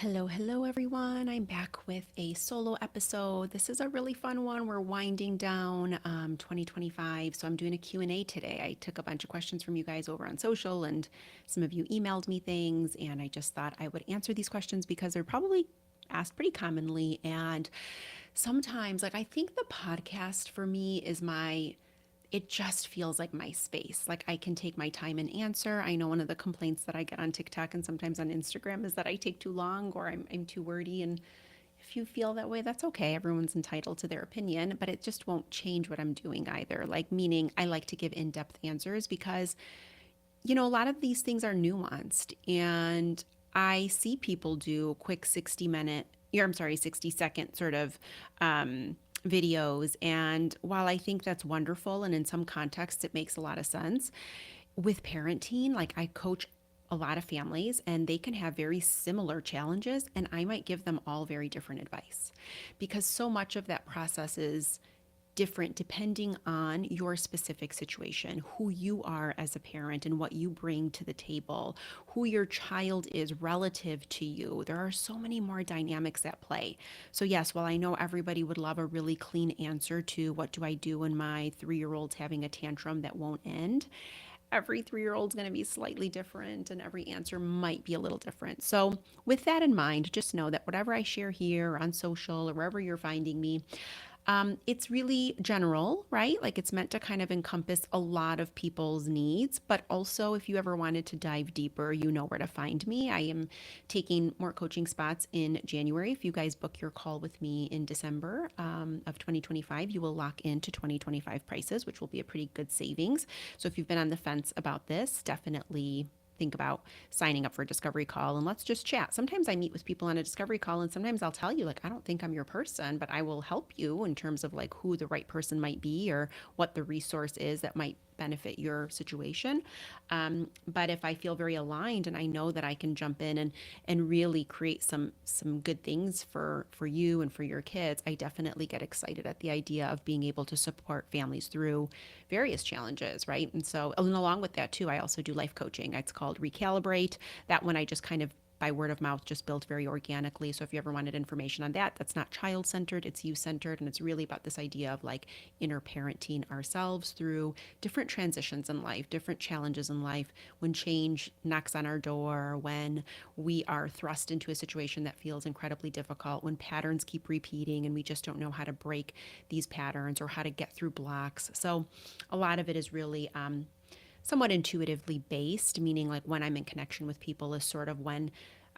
Hello, everyone. I'm back with a solo episode. This is a really fun one. We're winding down 2025, so I'm doing a Q&A today. I took a bunch of questions from you guys over on social, and some of you emailed me things, and I just thought I would answer these questions because they're probably asked pretty commonly. And sometimes, like, I think the podcast for me is it just feels like my space. Like I can take my time and answer. I know one of the complaints that I get on TikTok and sometimes on Instagram is that I take too long or I'm too wordy. And if you feel that way, that's okay. Everyone's entitled to their opinion, but it just won't change what I'm doing either. Like, meaning I like to give in depth answers because, a lot of these things are nuanced. And I see people do quick 60-second sort of videos. And while I think that's wonderful, and in some contexts it makes a lot of sense, with parenting, like I coach a lot of families and they can have very similar challenges, and I might give them all very different advice because so much of that process is different depending on your specific situation, who you are as a parent and what you bring to the table, who your child is relative to you. There are so many more dynamics at play. So, yes, while I know everybody would love a really clean answer to what do I do when my 3-year-old's having a tantrum that won't end, every 3-year-old's going to be slightly different and every answer might be a little different. So, with that in mind, just know that whatever I share here on social or wherever you're finding me, it's really general, right? Like it's meant to kind of encompass a lot of people's needs, but also if you ever wanted to dive deeper, you know where to find me. I am taking more coaching spots in January. If you guys book your call with me in December of 2025, you will lock into 2025 prices, which will be a pretty good savings. So if you've been on the fence about this, definitely think about signing up for a discovery call and let's just chat. Sometimes I meet with people on a discovery call and sometimes I'll tell you, like, I don't think I'm your person, but I will help you in terms of like who the right person might be or what the resource is that might benefit your situation. But if I feel very aligned and I know that I can jump in and really create some good things for you and for your kids, I definitely get excited at the idea of being able to support families through various challenges, right? And so, and along with that too, I also do life coaching. It's called Recalibrate. That one I just kind of by word of mouth just built very organically. So if you ever wanted information on that, that's not child centered, it's you centered. And it's really about this idea of like inner parenting ourselves through different transitions in life, different challenges in life, when change knocks on our door, when we are thrust into a situation that feels incredibly difficult, when patterns keep repeating and we just don't know how to break these patterns or how to get through blocks. So a lot of it is really somewhat intuitively based, meaning like when I'm in connection with people is sort of when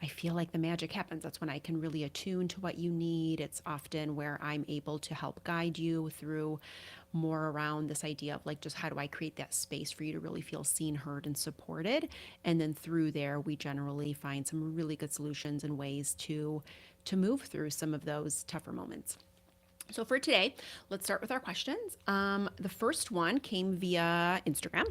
I feel like the magic happens. That's when I can really attune to what you need. It's often where I'm able to help guide you through more around this idea of like just how do I create that space for you to really feel seen, heard, and supported. And then through there, we generally find some really good solutions and ways to move through some of those tougher moments. So for today, let's start with our questions. The first one came via Instagram,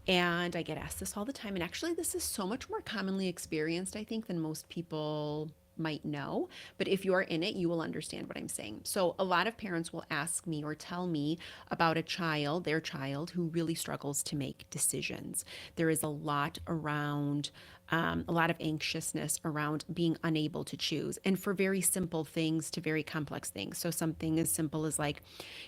and I get asked this all the time. And actually, this is so much more commonly experienced, I think, than most people might know. But if you're in it, you will understand what I'm saying. So a lot of parents will ask me or tell me about their child, who really struggles to make decisions. There is a lot around a lot of anxiousness around being unable to choose, and for very simple things to very complex things. So, something as simple as, like,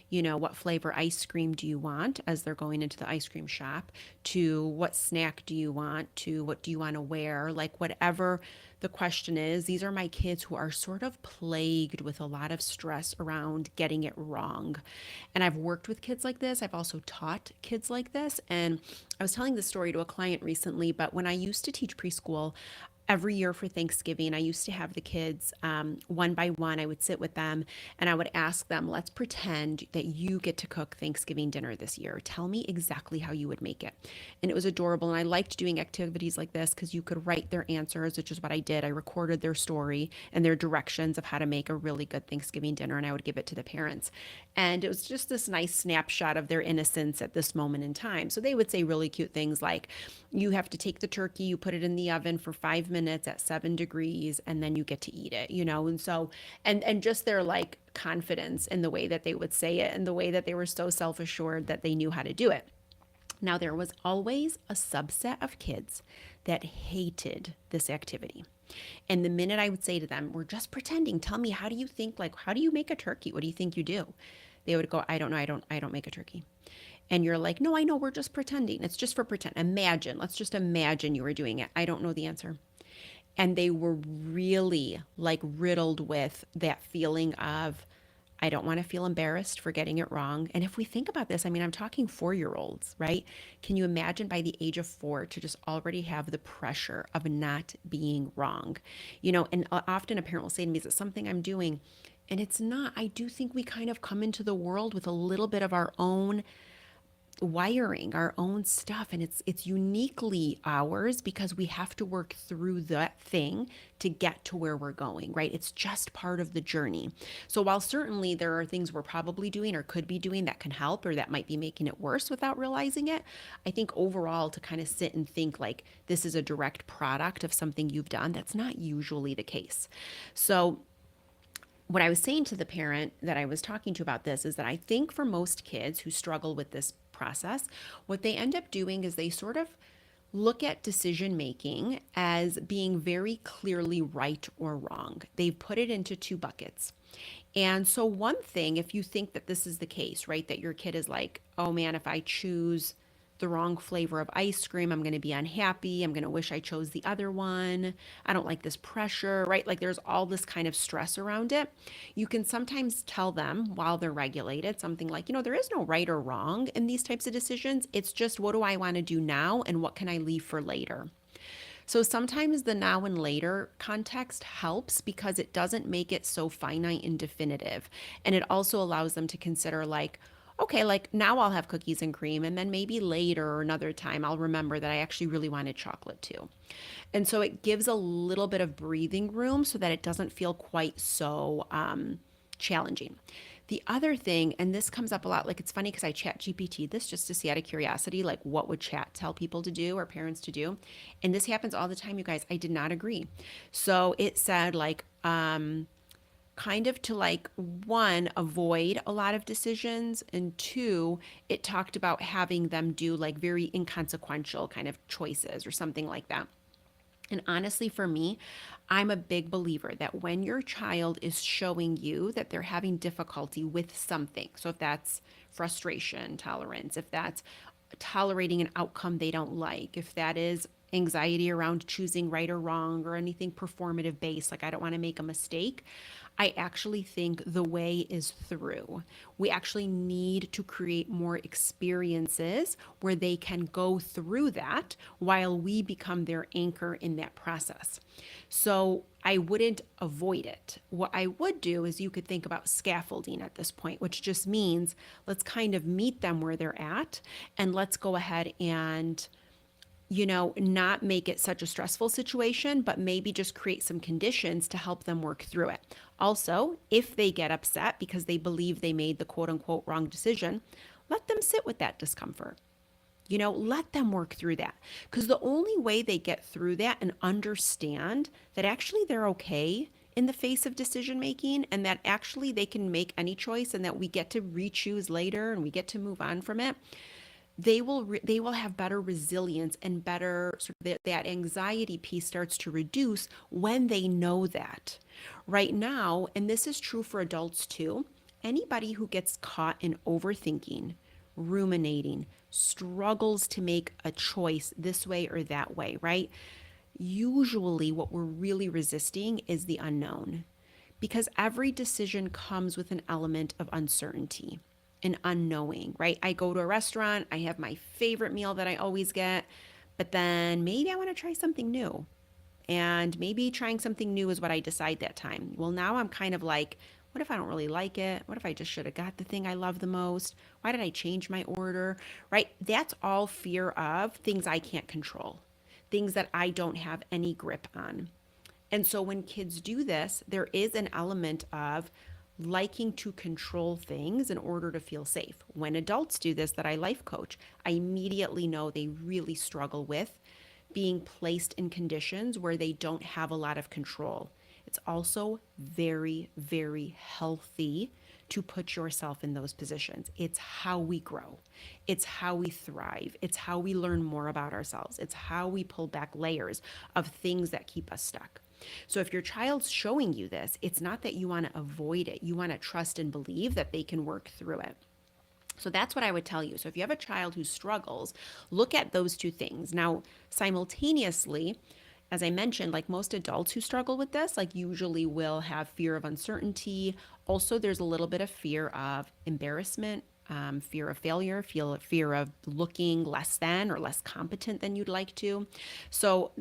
what flavor ice cream do you want as they're going into the ice cream shop, to what snack do you want, to what do you want to wear, like, whatever the question is. These are my kids who are sort of plagued with a lot of stress around getting it wrong. And I've worked with kids like this. I've also taught kids like this. And I was telling this story to a client recently, but when I used to teach preschool, every year for Thanksgiving, I used to have the kids one by one. I would sit with them and I would ask them, let's pretend that you get to cook Thanksgiving dinner this year. Tell me exactly how you would make it. And it was adorable. And I liked doing activities like this because you could write their answers, which is what I did. I recorded their story and their directions of how to make a really good Thanksgiving dinner, and I would give it to the parents. And it was just this nice snapshot of their innocence at this moment in time. So they would say really cute things like, you have to take the turkey, you put it in the oven for 5 minutes at 7 degrees, and then you get to eat it. And so, and just their like confidence in the way that they would say it and the way that they were so self-assured that they knew how to do it. Now, there was always a subset of kids that hated this activity. And the minute I would say to them, we're just pretending, tell me, how do you think, like, how do you make a turkey? What do you think you do? They would go, I don't know. I don't make a turkey. And you're like, no, I know, we're just pretending. It's just for pretend. Imagine, let's just imagine you were doing it. I don't know the answer. And they were really like riddled with that feeling of, I don't want to feel embarrassed for getting it wrong. And if we think about this, I mean, I'm talking 4 year olds, right? Can you imagine by the age of 4 to just already have the pressure of not being wrong? And often a parent will say to me, is it something I'm doing? And it's not. I do think we kind of come into the world with a little bit of our own wiring, our own stuff, and it's uniquely ours because we have to work through that thing to get to where we're going, right? It's just part of the journey. So while certainly there are things we're probably doing or could be doing that can help or that might be making it worse without realizing it, I think overall to kind of sit and think like this is a direct product of something you've done, that's not usually the case. So what I was saying to the parent that I was talking to about this is that I think for most kids who struggle with this process, what they end up doing is they sort of look at decision making as being very clearly right or wrong. They've put it into two buckets. And so, one thing, if you think that this is the case, right, that your kid is like, oh man, if I choose the wrong flavor of ice cream, I'm going to be unhappy. I'm going to wish I chose the other one. I don't like this pressure, right? Like there's all this kind of stress around it. You can sometimes tell them while they're regulated something like, there is no right or wrong in these types of decisions. It's just what do I want to do now and what can I leave for later? So sometimes the now and later context helps because it doesn't make it so finite and definitive. And it also allows them to consider, like, okay, like now I'll have cookies and cream, and then maybe later or another time I'll remember that I actually really wanted chocolate too. And so it gives a little bit of breathing room so that it doesn't feel quite so challenging. The other thing, and this comes up a lot, like it's funny because I chat GPT this just to see out of curiosity, like what would chat tell people to do or parents to do. And this happens all the time, you guys. I did not agree. So it said like, kind of to like one, avoid a lot of decisions, and two, it talked about having them do like very inconsequential kind of choices or something like that. And honestly, for me, I'm a big believer that when your child is showing you that they're having difficulty with something, so if that's frustration tolerance, if that's tolerating an outcome they don't like, if that is anxiety around choosing right or wrong or anything performative based, like I don't want to make a mistake, I actually think the way is through. We actually need to create more experiences where they can go through that while we become their anchor in that process. So I wouldn't avoid it. What I would do is you could think about scaffolding at this point, which just means let's kind of meet them where they're at and let's go ahead and not make it such a stressful situation, but maybe just create some conditions to help them work through it. Also, if they get upset because they believe they made the quote unquote wrong decision, let them sit with that discomfort. Let them work through that. Because the only way they get through that and understand that actually they're okay in the face of decision making and that actually they can make any choice and that we get to re-choose later and we get to move on from it, they will have better resilience and better sort of that anxiety piece starts to reduce when they know that. Right now, and this is true for adults too, anybody who gets caught in overthinking, ruminating, struggles to make a choice this way or that way, right? Usually what we're really resisting is the unknown because every decision comes with an element of uncertainty and unknowing, right? I go to a restaurant, I have my favorite meal that I always get, but then maybe I want to try something new. And maybe trying something new is what I decide that time. Well, now I'm kind of like, what if I don't really like it? What if I just should have got the thing I love the most? Why did I change my order? Right? That's all fear of things I can't control, things that I don't have any grip on. And so when kids do this, there is an element of liking to control things in order to feel safe. When adults do this, that I life coach, I immediately know they really struggle with being placed in conditions where they don't have a lot of control. It's also very, very healthy to put yourself in those positions. It's how we grow. It's how we thrive. It's how we learn more about ourselves. It's how we pull back layers of things that keep us stuck. So if your child's showing you this, it's not that you want to avoid it. You want to trust and believe that they can work through it. So that's what I would tell you. So if you have a child who struggles, look at those two things. Now, simultaneously, as I mentioned, like most adults who struggle with this, like usually will have fear of uncertainty. Also, there's a little bit of fear of embarrassment, fear of failure, fear of looking less than or less competent than you'd like to. So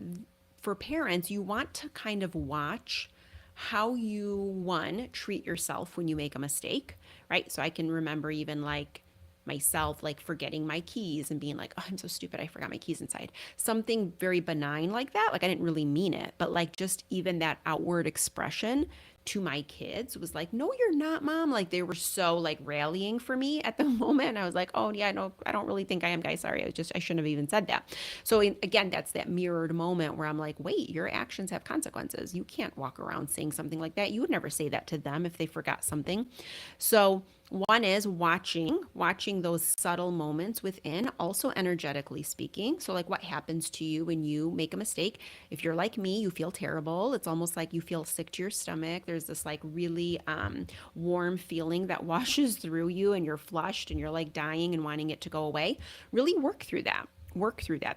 for parents, you want to kind of watch how you, one, treat yourself when you make a mistake, right? So I can remember even like myself like forgetting my keys and being like, oh, I'm so stupid, I forgot my keys inside. Something very benign like that. Like I didn't really mean it, but like just even that outward expression to my kids was like, no, you're not, mom. Like they were so like rallying for me at the moment. I was like, oh yeah, no, I don't really think I am, guys. Sorry. I shouldn't have even said that. So again, that's that mirrored moment where I'm like, wait, your actions have consequences. You can't walk around saying something like that. You would never say that to them if they forgot something. So one is watching those subtle moments within, also energetically speaking. So like what happens to you when you make a mistake? If you're like me, you feel terrible. It's almost like you feel sick to your stomach. There's this like really warm feeling that washes through you and you're flushed and you're like dying and wanting it to go away. Really work through that.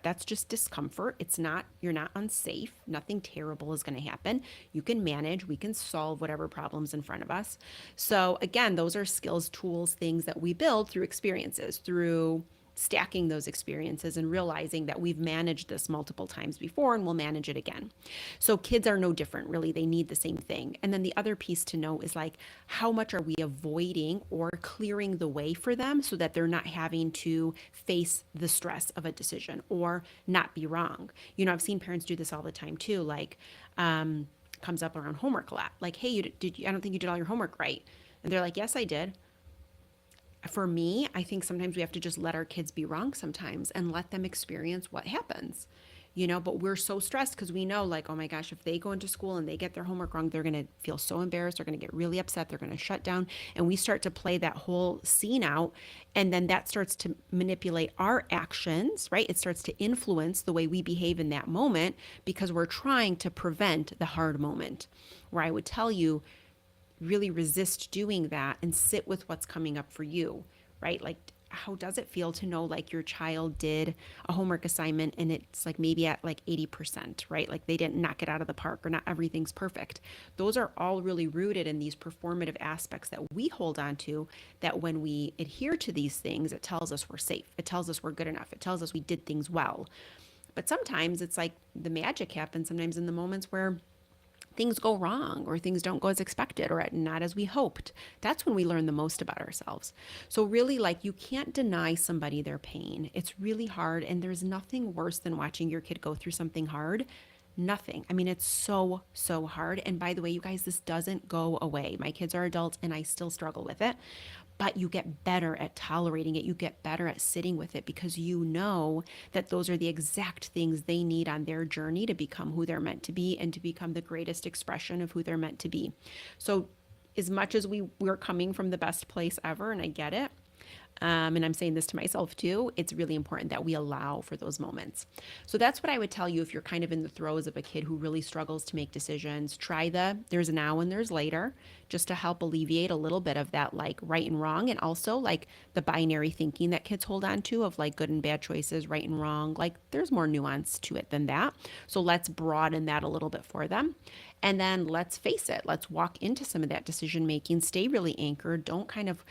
That's just discomfort. It's not, you're not unsafe. Nothing terrible is going to happen. You can manage, we can solve whatever problems in front of us. So, again, those are skills, tools, things that we build through experiences, through stacking those experiences and realizing that we've managed this multiple times before and we'll manage it again. So kids are no different, really. They need the same thing. And then the other piece to know is like, how much are we avoiding or clearing the way for them so that they're not having to face the stress of a decision or not be wrong? You know, I've seen parents do this all the time too. Like, comes up around homework a lot. Like, hey, I don't think you did all your homework right. And they're like, yes, I did. For me, I think sometimes we have to just let our kids be wrong sometimes and let them experience what happens, you know. But we're so stressed because we know, like, oh my gosh, if they go into school and they get their homework wrong, they're going to feel so embarrassed. They're going to get really upset. They're going to shut down. And we start to play that whole scene out. And then that starts to manipulate our actions, right? It starts to influence the way we behave in that moment because we're trying to prevent the hard moment. Where I would tell you, really resist doing that and sit with what's coming up for you, right? Like, how does it feel to know like your child did a homework assignment and it's like maybe at like 80%, right? Like they didn't knock it out of the park or not everything's perfect. Those are all really rooted in these performative aspects that we hold on to, that when we adhere to these things, it tells us we're safe. It tells us we're good enough. It tells us we did things well. But sometimes it's like the magic happens sometimes in the moments where things go wrong or things don't go as expected or not as we hoped. That's when we learn the most about ourselves. So really, like, you can't deny somebody their pain. It's really hard, and there's nothing worse than watching your kid go through something hard. Nothing. I mean, it's so, so hard. And by the way, you guys, this doesn't go away. My kids are adults and I still struggle with it, but you get better at tolerating it. You get better at sitting with it because you know that those are the exact things they need on their journey to become who they're meant to be and to become the greatest expression of who they're meant to be. So, as much as we're coming from the best place ever, and I get it, and I'm saying this to myself too, it's really important that we allow for those moments. So that's what I would tell you if you're kind of in the throes of a kid who really struggles to make decisions. Try there's now and there's later, just to help alleviate a little bit of that like right and wrong, and also like the binary thinking that kids hold on to of like good and bad choices, right and wrong. Like there's more nuance to it than that. So let's broaden that a little bit for them. And then let's face it, let's walk into some of that decision making, stay really anchored. Don't kind of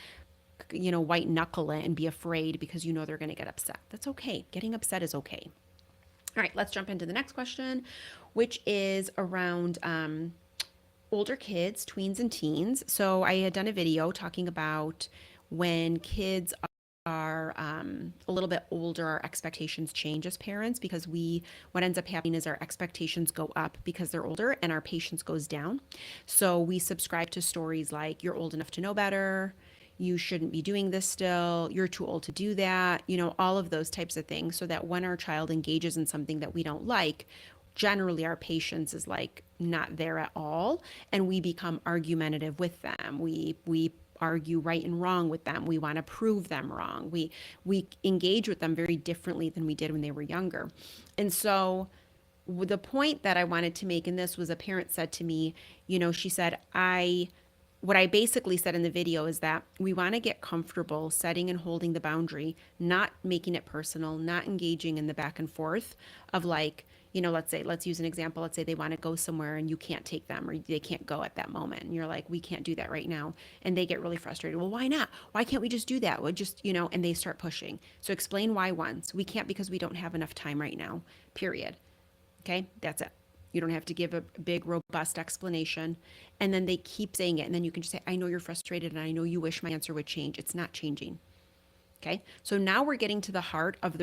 white knuckle it and be afraid because you know they're going to get upset. That's okay. Getting upset is okay. All right, let's jump into the next question, which is around older kids, tweens and teens. So I had done a video talking about when kids are a little bit older, our expectations change as parents because what ends up happening is our expectations go up because they're older and our patience goes down. So we subscribe to stories like, you're old enough to know better, you shouldn't be doing this still, you're too old to do that, all of those types of things, so that when our child engages in something that we don't like, generally our patience is like not there at all, and we become argumentative with them. We argue right and wrong with them. We want to prove them wrong. We engage with them very differently than we did when they were younger. And so The point that I wanted to make in this was a parent said to me, she said, what I basically said in the video is that we want to get comfortable setting and holding the boundary, not making it personal, not engaging in the back and forth of like, let's use an example. Let's say they want to go somewhere and you can't take them or they can't go at that moment. And you're like, we can't do that right now. And they get really frustrated. Well, why not? Why can't we just do that? Well, just, and they start pushing. So explain why once. We can't because we don't have enough time right now, period. Okay, that's it. You don't have to give a big, robust explanation. And then they keep saying it. And then you can just say, I know you're frustrated and I know you wish my answer would change. It's not changing. Okay, so now we're getting to the heart of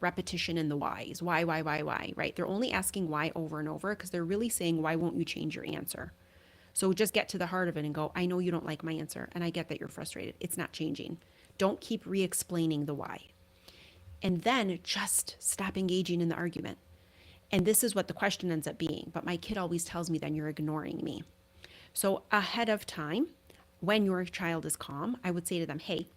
repetition and the whys. Why, right? They're only asking why over and over because they're really saying, why won't you change your answer? So just get to the heart of it and go, I know you don't like my answer and I get that you're frustrated. It's not changing. Don't keep re-explaining the why. And then just stop engaging in the argument. And this is what the question ends up being. But my kid always tells me, then you're ignoring me. So ahead of time, when your child is calm, I would say to them, hey,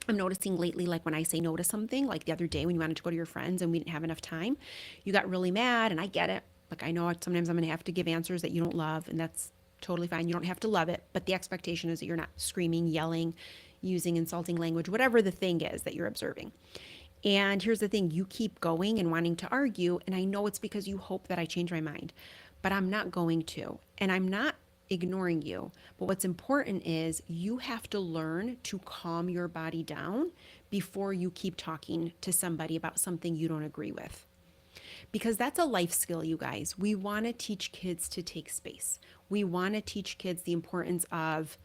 I'm noticing lately, like when I say no to something, like the other day when you wanted to go to your friends and we didn't have enough time, you got really mad and I get it. Like I know sometimes I'm going to have to give answers that you don't love and that's totally fine. You don't have to love it, but the expectation is that you're not screaming, yelling, using insulting language, whatever the thing is that you're observing. And here's the thing, you keep going and wanting to argue, and I know it's because you hope that I change my mind, but I'm not going to. And I'm not ignoring you. But what's important is you have to learn to calm your body down before you keep talking to somebody about something you don't agree with. Because that's a life skill, you guys. We want to teach kids to take space. We want to teach kids the importance of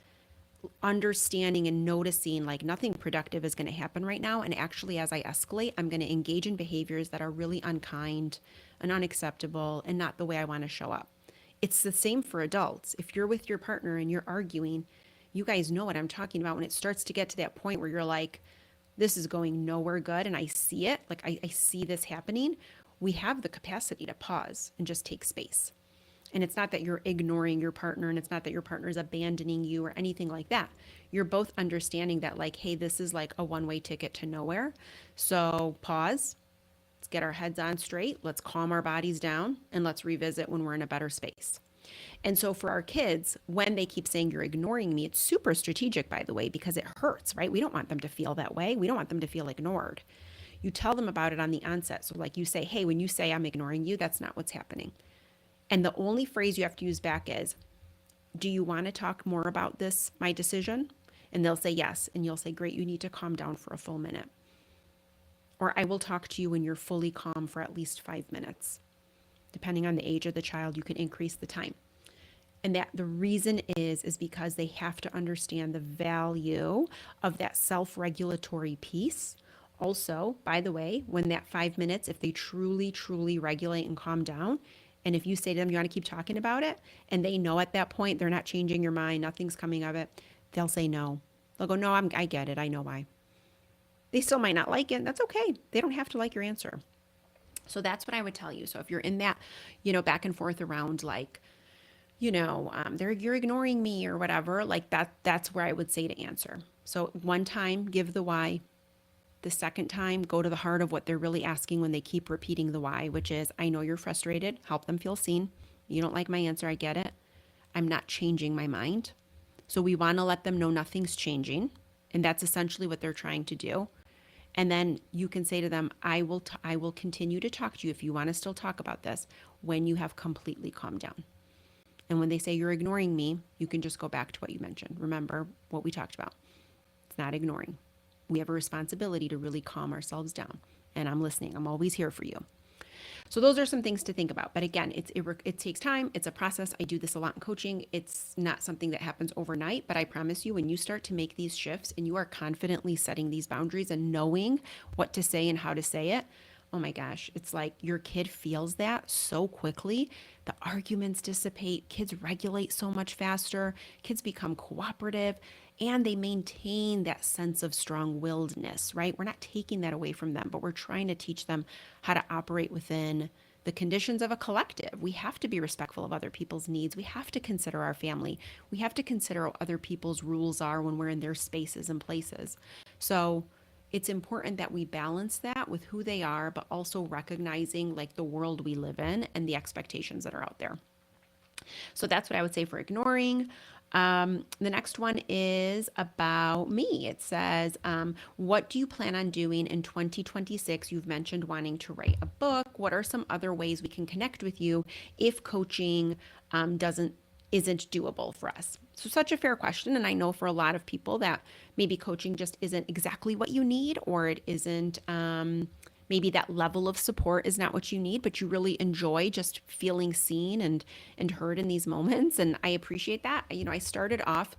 understanding and noticing like nothing productive is going to happen right now. And actually, as I escalate, I'm going to engage in behaviors that are really unkind and unacceptable and not the way I want to show up. It's the same for adults. If you're with your partner and you're arguing, you guys know what I'm talking about when it starts to get to that point where you're like, this is going nowhere good and I see it, like I see this happening. We have the capacity to pause and just take space. And it's not that you're ignoring your partner and it's not that your partner is abandoning you or anything like that. You're both understanding that like, hey, this is like a one-way ticket to nowhere. So pause, let's get our heads on straight, let's calm our bodies down, and let's revisit when we're in a better space. And so for our kids, when they keep saying you're ignoring me, it's super strategic, by the way, because it hurts, right? We don't want them to feel that way. We don't want them to feel ignored. You tell them about it on the onset. So like you say, hey, when you say I'm ignoring you, that's not what's happening. And the only phrase you have to use back is, do you want to talk more about this, my decision? And they'll say yes. And you'll say, great, you need to calm down for a full minute. Or I will talk to you when you're fully calm for at least 5 minutes. Depending on the age of the child, you can increase the time. And that the reason is because they have to understand the value of that self-regulatory piece. Also, by the way, when that 5 minutes, if they truly, truly regulate and calm down, and if you say to them, you want to keep talking about it, and they know at that point, they're not changing your mind, nothing's coming of it, they'll say no. They'll go, no, I get it. I know why. They still might not like it. That's okay. They don't have to like your answer. So that's what I would tell you. So if you're in that, back and forth around like, you're ignoring me or whatever, like that's where I would say to answer. So one time, give the why. The second time, go to the heart of what they're really asking when they keep repeating the why, which is, I know you're frustrated. Help them feel seen. You don't like my answer. I get it. I'm not changing my mind. So we want to let them know nothing's changing. And that's essentially what they're trying to do. And then you can say to them, I will continue to talk to you if you want to still talk about this when you have completely calmed down. And when they say you're ignoring me, you can just go back to what you mentioned. Remember what we talked about. It's not ignoring. We have a responsibility to really calm ourselves down. And I'm listening. I'm always here for you. So those are some things to think about. But again, it takes time. It's a process. I do this a lot in coaching. It's not something that happens overnight. But I promise you, when you start to make these shifts and you are confidently setting these boundaries and knowing what to say and how to say it, oh my gosh, it's like your kid feels that so quickly. The arguments dissipate. Kids regulate so much faster. Kids become cooperative and they maintain that sense of strong-willedness, right? We're not taking that away from them, but we're trying to teach them how to operate within the conditions of a collective. We have to be respectful of other people's needs. We have to consider our family. We have to consider what other people's rules are when we're in their spaces and places. So it's important that we balance that with who they are, but also recognizing like the world we live in and the expectations that are out there. So that's what I would say for ignoring. The next one is about me. It says, what do you plan on doing in 2026? You've mentioned wanting to write a book. What are some other ways we can connect with you if coaching doesn't isn't doable for us? So such a fair question, and I know for a lot of people that maybe coaching just isn't exactly what you need, or it isn't. Maybe that level of support is not what you need, but you really enjoy just feeling seen and heard in these moments. And I appreciate that. You know, I started off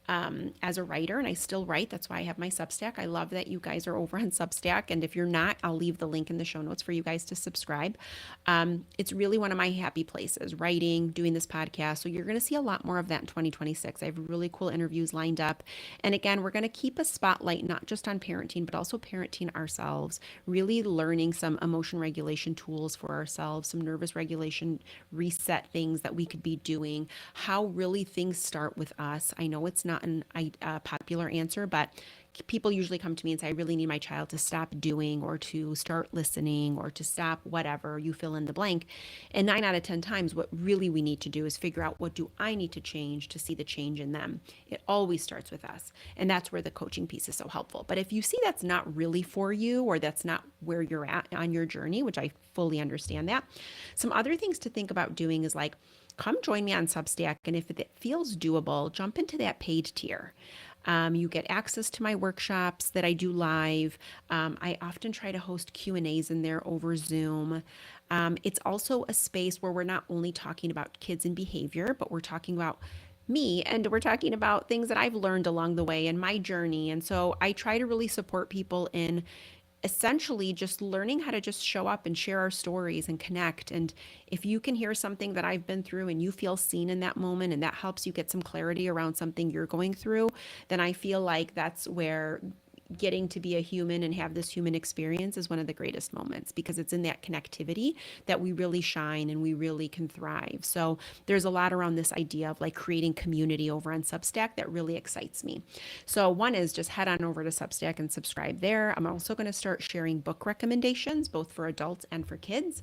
as a writer, and I still write. That's why I have my Substack. I love that you guys are over on Substack. And if you're not, I'll leave the link in the show notes for you guys to subscribe. It's really one of my happy places, writing, doing this podcast. So you're going to see a lot more of that in 2026. I have really cool interviews lined up. And again, we're going to keep a spotlight not just on parenting, but also parenting ourselves, really learning some emotion regulation tools for ourselves, some nervous regulation reset things that we could be doing, how really things start with us. I know it's not a popular answer, but people usually come to me and say, I really need my child to stop doing or to start listening or to stop whatever, you fill in the blank. And 9 out of 10 times, what really we need to do is figure out, what do I need to change to see the change in them? It always starts with us. And that's where the coaching piece is so helpful. But if you see that's not really for you, or that's not where you're at on your journey, which I fully understand that, some other things to think about doing is like, come join me on Substack. And if it feels doable, jump into that paid tier. You get access to my workshops that I do live. I often try to host Q&As in there over Zoom. It's also a space where we're not only talking about kids and behavior, but we're talking about me, and we're talking about things that I've learned along the way and my journey. And so I try to really support people in essentially just learning how to just show up and share our stories and connect. And if you can hear something that I've been through and you feel seen in that moment, and that helps you get some clarity around something you're going through, then I feel like that's where getting to be a human and have this human experience is one of the greatest moments, because it's in that connectivity that we really shine and we really can thrive. So there's a lot around this idea of like creating community over on Substack that really excites me. So one is just head on over to Substack and subscribe there. I'm also going to start sharing book recommendations, both for adults and for kids.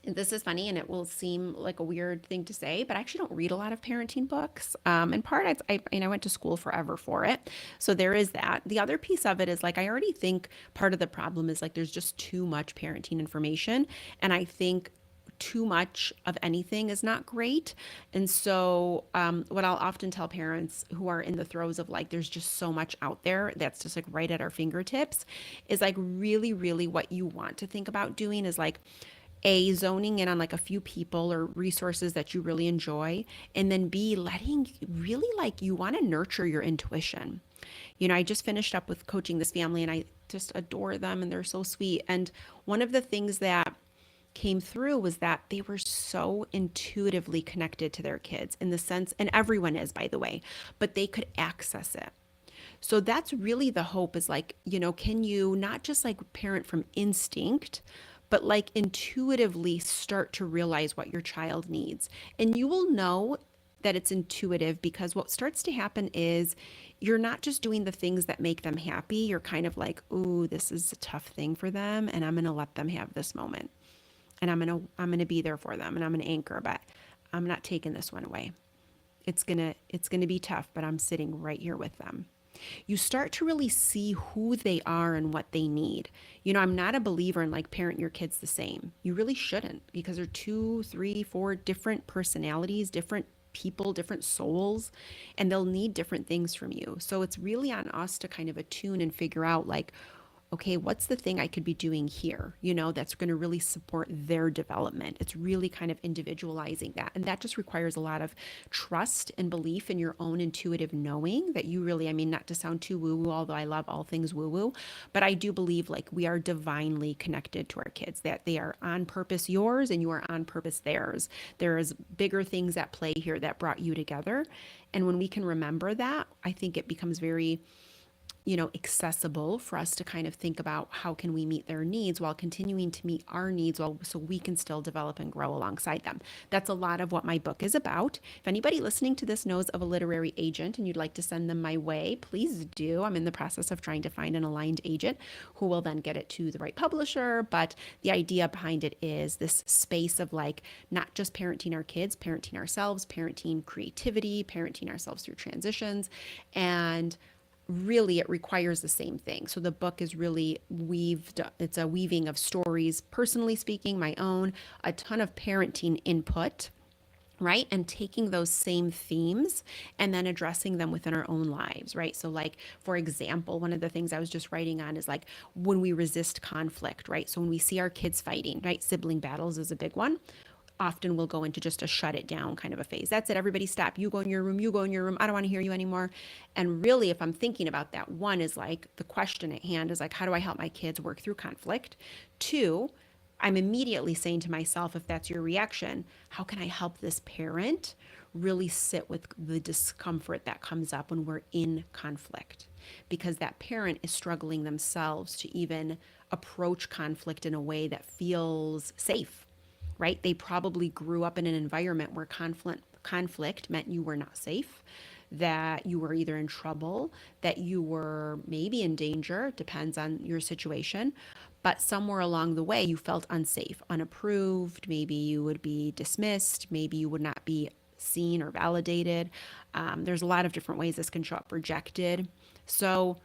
This is funny, and it will seem like a weird thing to say, but I actually don't read a lot of parenting books. In part, I went to school forever for it. So there is that. The other piece of it is like, I already think part of the problem is like there's just too much parenting information. And I think too much of anything is not great. And so what I'll often tell parents who are in the throes of like, there's just so much out there that's just like right at our fingertips, is like really, really what you want to think about doing is like, zoning in on like a few people or resources that you really enjoy, and then B, letting really like you want to nurture your intuition. You know, I just finished up with coaching this family, and I just adore them and they're so sweet. And one of the things that came through was that they were so intuitively connected to their kids, in the sense, and everyone is, by the way, but they could access it. So that's really the hope, is like, you know, can you not just like parent from instinct, but like intuitively start to realize what your child needs. And you will know that it's intuitive, because what starts to happen is you're not just doing the things that make them happy. You're kind of like, ooh, this is a tough thing for them, and I'm going to let them have this moment. And I'm going to be there for them, and I'm going to anchor, but I'm not taking this one away. It's going to be tough, but I'm sitting right here with them. You start to really see who they are and what they need. You know, I'm not a believer in like parent your kids the same. You really shouldn't, because they're 2, 3, 4 different personalities, different people, different souls, and they'll need different things from you. So it's really on us to kind of attune and figure out like, okay, what's the thing I could be doing here, you know, that's going to really support their development. It's really kind of individualizing that. And that just requires a lot of trust and belief in your own intuitive knowing that you really, I mean, not to sound too woo-woo, although I love all things woo-woo, but I do believe like we are divinely connected to our kids, that they are on purpose yours and you are on purpose theirs. There is bigger things at play here that brought you together. And when we can remember that, I think it becomes very accessible for us to kind of think about how can we meet their needs while continuing to meet our needs so we can still develop and grow alongside them. That's a lot of what my book is about. If anybody listening to this knows of a literary agent and you'd like to send them my way, please do. I'm in the process of trying to find an aligned agent who will then get it to the right publisher. But the idea behind it is this space of like not just parenting our kids, parenting ourselves, parenting creativity, parenting ourselves through transitions, and really it requires the same thing. So the book is really it's a weaving of stories, personally speaking, my own, a ton of parenting input, right? And taking those same themes and then addressing them within our own lives, right? So, like, for example, one of the things I was just writing on is like when we resist conflict, right? So, when we see our kids fighting, right? Sibling battles is a big one. Often we'll go into just a shut it down kind of a phase. That's it. Everybody stop. You go in your room. You go in your room. I don't want to hear you anymore. And really, if I'm thinking about that, one is like the question at hand is like, how do I help my kids work through conflict? Two, I'm immediately saying to myself, if that's your reaction, how can I help this parent really sit with the discomfort that comes up when we're in conflict? Because that parent is struggling themselves to even approach conflict in a way that feels safe, right? They probably grew up in an environment where conflict meant you were not safe, that you were either in trouble, that you were maybe in danger, depends on your situation. But somewhere along the way, you felt unsafe, unapproved. Maybe you would be dismissed. Maybe you would not be seen or validated. There's a lot of different ways this can show up, rejected. So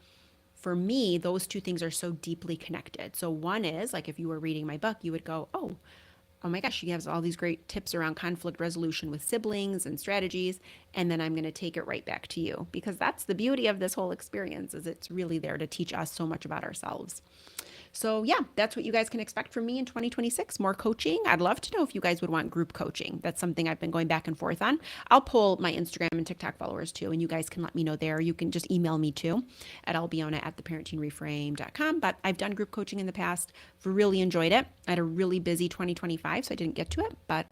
for me, those two things are so deeply connected. So one is like if you were reading my book, you would go, oh my gosh, she has all these great tips around conflict resolution with siblings and strategies. And then I'm going to take it right back to you because that's the beauty of this whole experience is it's really there to teach us so much about ourselves. So yeah, that's what you guys can expect from me in 2026. More coaching. I'd love to know if you guys would want group coaching. That's something I've been going back and forth on. I'll pull my Instagram and TikTok followers too, and you guys can let me know there. You can just email me too at Albiona at theparentingreframe.com. But I've done group coaching in the past. I've really enjoyed it. I had a really busy 2025, so I didn't get to it. But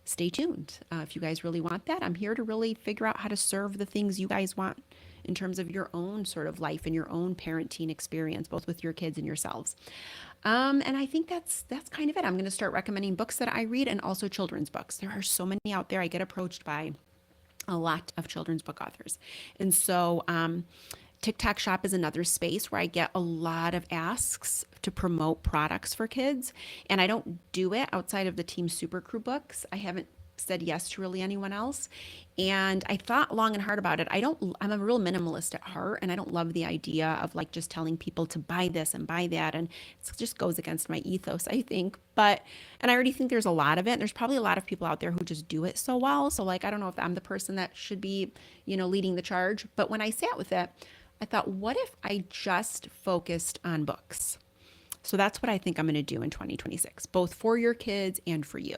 stay tuned. If you guys really want that, I'm here to really figure out how to serve the things you guys want in terms of your own sort of life and your own parenting experience, both with your kids and yourselves. And I think that's kind of it. I'm going to start recommending books that I read and also children's books. There are so many out there. I get approached by a lot of children's book authors. And so TikTok Shop is another space where I get a lot of asks to promote products for kids. And I don't do it outside of the Team Super Crew books. I haven't said yes to really anyone else. And I thought long and hard about it. I'm a real minimalist at heart, and I don't love the idea of like just telling people to buy this and buy that. And it just goes against my ethos, I think. And I already think there's a lot of it. And there's probably a lot of people out there who just do it so well. So like, I don't know if I'm the person that should be, leading the charge. But when I sat with it, I thought, what if I just focused on books? So that's what I think I'm going to do in 2026, both for your kids and for you.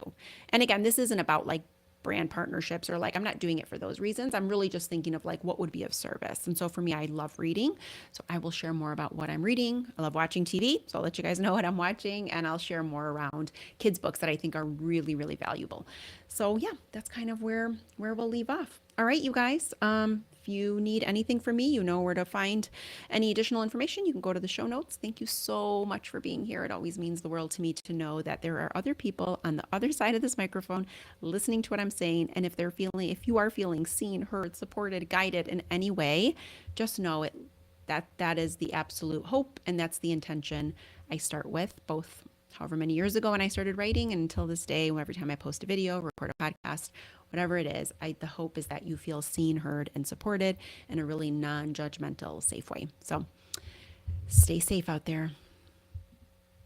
And again, this isn't about like brand partnerships or like, I'm not doing it for those reasons. I'm really just thinking of like what would be of service. And so for me, I love reading. So I will share more about what I'm reading. I love watching TV. So I'll let you guys know what I'm watching and I'll share more around kids' books that I think are really, really valuable. So yeah, that's kind of where we'll leave off. All right, you guys. If you need anything from me, you know where to find any additional information. You can go to the show notes. Thank you so much for being here. It always means the world to me to know that there are other people on the other side of this microphone listening to what I'm saying. And if you are feeling seen, heard, supported, guided in any way, just know it that is the absolute hope and that's the intention I start with, both however many years ago when I started writing and until this day, every time I post a video, record a podcast, whatever it is, the hope is that you feel seen, heard, and supported in a really non-judgmental, safe way. So stay safe out there.